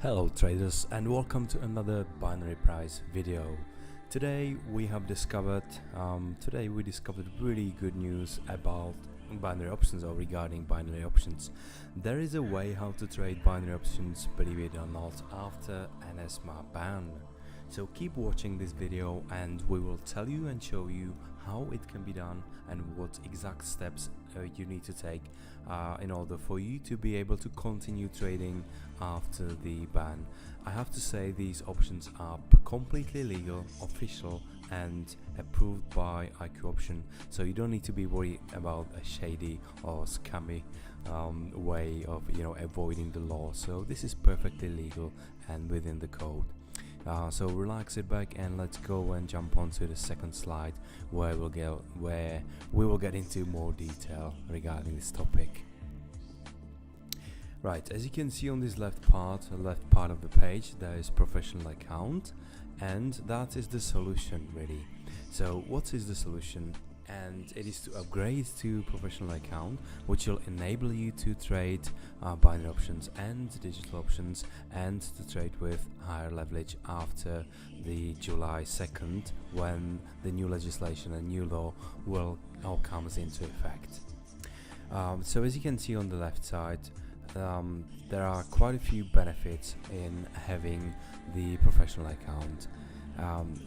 Hello traders, and welcome to another binary price video. Today we discovered really good news about binary options, or regarding binary options. There is a way how to trade binary options, believe it or not, after an ESMA ban. So keep watching this video and we will tell you and show you how it can be done and what exact steps you need to take in order for you to be able to continue trading after the ban. I have to say these options are completely legal, official and approved by IQ Option, so you don't need to be worried about a shady or scammy way of avoiding the law. So this is perfectly legal and within the code. So relax, sit back and let's go and jump onto the second slide where we will get into more detail regarding this topic. Right, as you can see on this left part of the page, there is professional account, and that is the solution really. So what is the solution? And it is to upgrade to professional account, which will enable you to trade binary options and digital options, and to trade with higher leverage after the July 2nd, when the new legislation and new law will all comes into effect. So as you can see on the left side, there are quite a few benefits in having the professional account.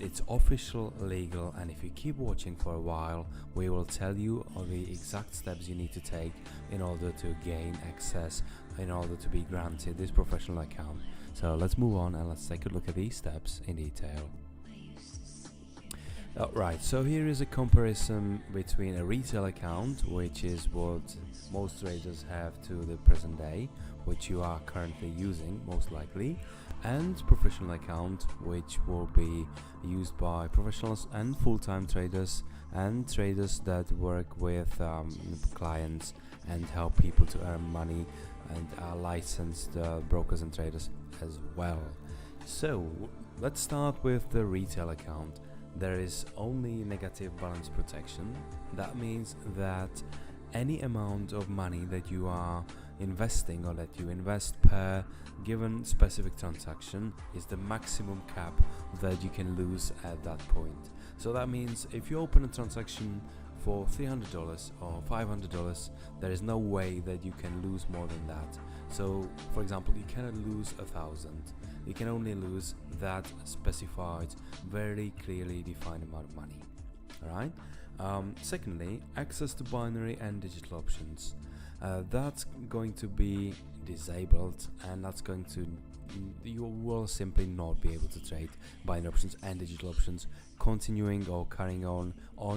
It's official, legal, and if you keep watching for a while, we will tell you all the exact steps you need to take in order to gain access, in order to be granted this professional account. So let's move on and let's take a look at these steps in detail. Right, so here is a comparison between a retail account, which is what most traders have to the present day, which you are currently using most likely, and professional account, which will be used by professionals and full-time traders and traders that work with clients and help people to earn money, and are licensed brokers and traders as well. So let's start with the retail account. There is only negative balance protection. That means that any amount of money that you are investing, or that you invest per given specific transaction, is the maximum cap that you can lose at that point. So that means if you open a transaction for $300 or $500, there is no way that you can lose more than that. So for example, you cannot lose 1,000. You can only lose that specified, very clearly defined amount of money. Alright. Secondly, access to binary and digital options. That's going to be disabled, and that's going to, you will simply not be able to trade binary options and digital options continuing or carrying on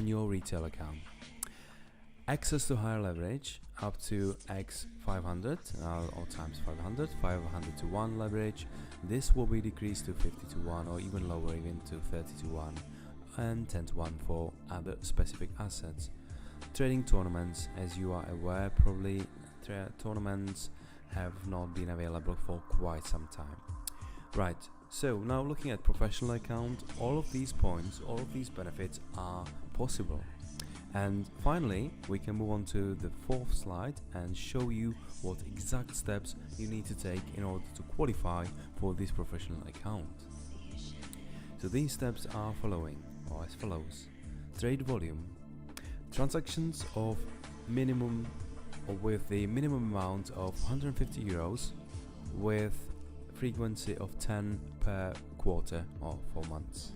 your retail account. Access to higher leverage up to x 500 or times 500 to 1 leverage. This will be decreased to 50 to 1, or even lower, even to 30 to 1 and 10 to 1 for other specific assets. Trading tournaments, as you are aware probably, tournaments have not been available for quite some time. Right, so now looking at professional account, all of these points, all of these benefits are possible. And finally, we can move on to the fourth slide and show you what exact steps you need to take in order to qualify for this professional account. So these steps are following, or as follows. Trade volume. Transactions of minimum, or with the minimum amount of 150 euros with frequency of 10 per quarter or 4 months.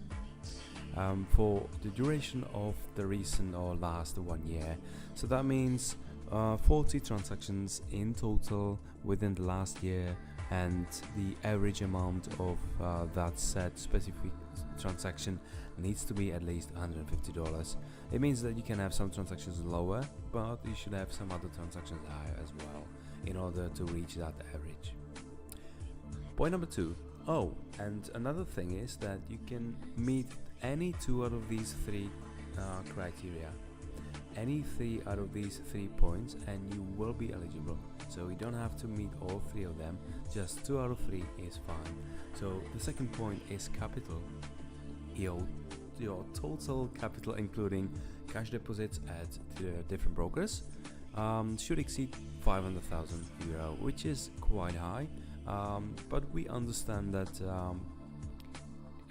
For the duration of the recent or last 1 year. So that means 40 transactions in total within the last year, and the average amount of that said specific transaction needs to be at least $150. It means that you can have some transactions lower, but you should have some other transactions higher as well in order to reach that average. Point number 2. Oh, and another thing is that you can meet any 2 out of these 3 criteria. Any 3 out of these 3 points and you will be eligible. So you don't have to meet all 3 of them, just 2 out of 3 is fine. So the second point is capital. Your total capital, including cash deposits at different brokers, should exceed 500,000 euro, which is quite high. but we understand that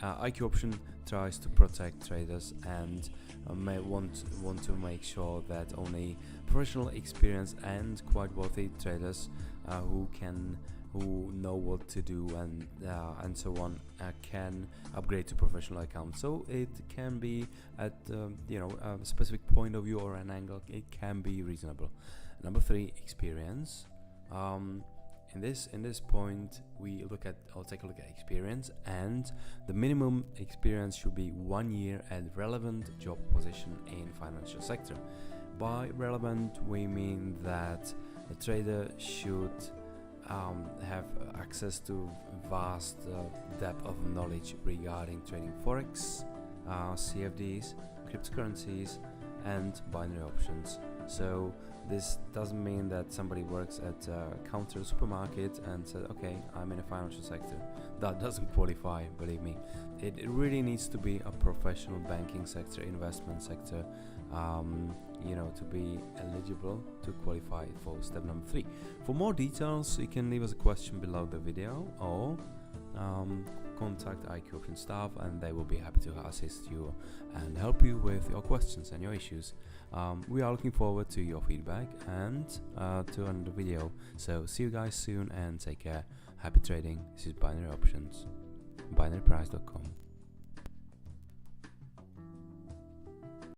IQ option tries to protect traders and may want to make sure that only professional, experienced and quite wealthy traders who know what to do and so on can upgrade to professional accounts. So it can be at a specific point of view or an angle, it can be reasonable. Number 3, experience. In this point, I'll take a look at experience, and the minimum experience should be 1 year at relevant job position in financial sector. By relevant, we mean that a trader should have access to vast depth of knowledge regarding trading forex, CFDs, cryptocurrencies, and binary options. So this doesn't mean that somebody works at a counter supermarket and says, okay, I'm in a financial sector. That doesn't qualify, believe me. It really needs to be a professional banking sector, investment sector, to be eligible to qualify for step number 3. For more details, you can leave us a question below the video or contact IQ Option staff, and they will be happy to assist you and help you with your questions and your issues. We are looking forward to your feedback and to another video. So see you guys soon and take care. Happy trading. This is Binary Options, binaryprice.com.